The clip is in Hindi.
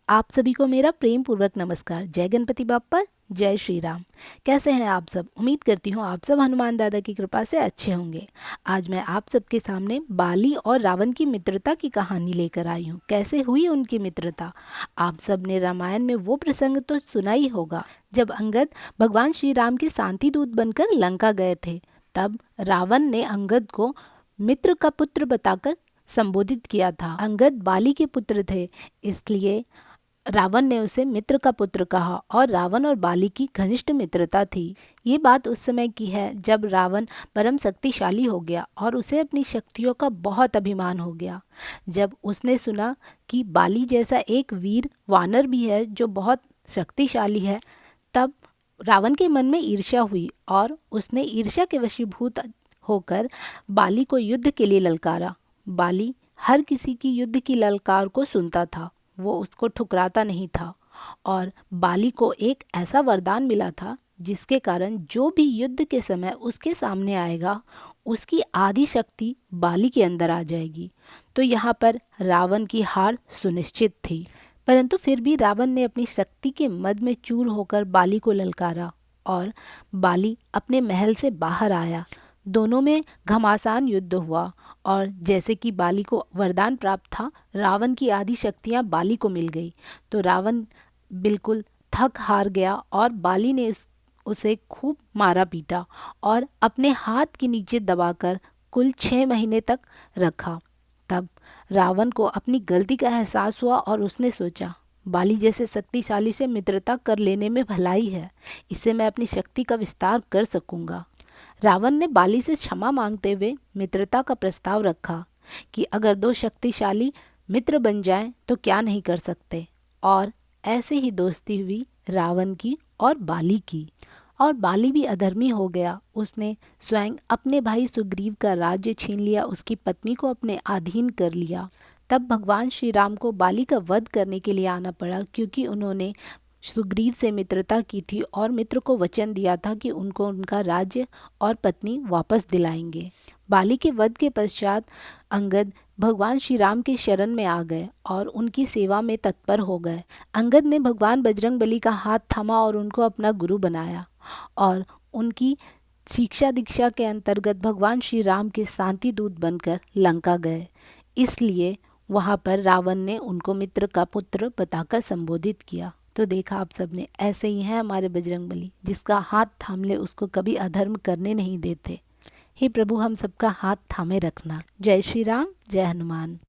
आप सभी को मेरा प्रेम पूर्वक नमस्कार। जय गणपति बाप्पा, जय श्री राम। कैसे हैं आप सब? उम्मीद करती हूँ आप सब हनुमान दादा की कृपा से अच्छे होंगे। आज मैं आप सबके सामने बाली और रावण की मित्रता की कहानी लेकर आई हूँ। कैसे हुई उनकी मित्रता? आप सब ने रामायण में वो प्रसंग तो सुना ही होगा जब अंगद भगवान श्री राम के शांति दूत बनकर लंका गए थे। तब रावण ने अंगद को मित्र का पुत्र बताकर संबोधित किया था। अंगद बाली के पुत्र थे, इसलिए रावण ने उसे मित्र का पुत्र कहा और रावण और बाली की घनिष्ठ मित्रता थी। ये बात उस समय की है जब रावण परम शक्तिशाली हो गया और उसे अपनी शक्तियों का बहुत अभिमान हो गया। जब उसने सुना कि बाली जैसा एक वीर वानर भी है जो बहुत शक्तिशाली है, तब रावण के मन में ईर्ष्या हुई और उसने ईर्ष्या के वशीभूत होकर बाली को युद्ध के लिए ललकारा। बाली हर किसी की युद्ध की ललकार को सुनता था, वो उसको ठुकराता नहीं था और बाली को एक ऐसा वरदान मिला था जिसके कारण जो भी युद्ध के समय उसके सामने आएगा उसकी आधी शक्ति बाली के अंदर आ जाएगी। तो यहाँ पर रावण की हार सुनिश्चित थी, परंतु फिर भी रावण ने अपनी शक्ति के मद में चूर होकर बाली को ललकारा और बाली अपने महल से बाहर आया। दोनों में घमासान युद्ध हुआ और जैसे कि बाली को वरदान प्राप्त था, रावण की आधी शक्तियाँ बाली को मिल गई। तो रावण बिल्कुल थक हार गया और बाली ने उसे खूब मारा पीटा और अपने हाथ के नीचे दबाकर कुल 6 महीने तक रखा। तब रावण को अपनी गलती का एहसास हुआ और उसने सोचा, बाली जैसे शक्तिशाली से मित्रता कर लेने में भलाई है, इससे मैं अपनी शक्ति का विस्तार कर सकूंगा। रावण ने बाली से क्षमा मांगते हुए मित्रता का प्रस्ताव रखा कि अगर दो शक्तिशाली मित्र बन जाएं तो क्या नहीं कर सकते। और ऐसे ही दोस्ती हुई रावण की और बाली की। और बाली भी अधर्मी हो गया। उसने स्वयं अपने भाई सुग्रीव का राज्य छीन लिया, उसकी पत्नी को अपने अधीन कर लिया। तब भगवान श्री राम को बाली का वध करने के लिए आना पड़ा, क्योंकि उन्होंने सुग्रीव से मित्रता की थी और मित्र को वचन दिया था कि उनको उनका राज्य और पत्नी वापस दिलाएंगे। बाली के वध के पश्चात अंगद भगवान श्री राम के शरण में आ गए और उनकी सेवा में तत्पर हो गए। अंगद ने भगवान बजरंगबली का हाथ थामा और उनको अपना गुरु बनाया और उनकी शिक्षा दीक्षा के अंतर्गत भगवान श्री राम के शांति दूत बनकर लंका गए। इसलिए वहाँ पर रावण ने उनको मित्र का पुत्र बताकर संबोधित किया। तो देखा आप सबने, ऐसे ही है हमारे बजरंगबली, जिसका हाथ थाम ले उसको कभी अधर्म करने नहीं देते। हे प्रभु, हम सबका हाथ थामे रखना। जय श्री राम, जय हनुमान।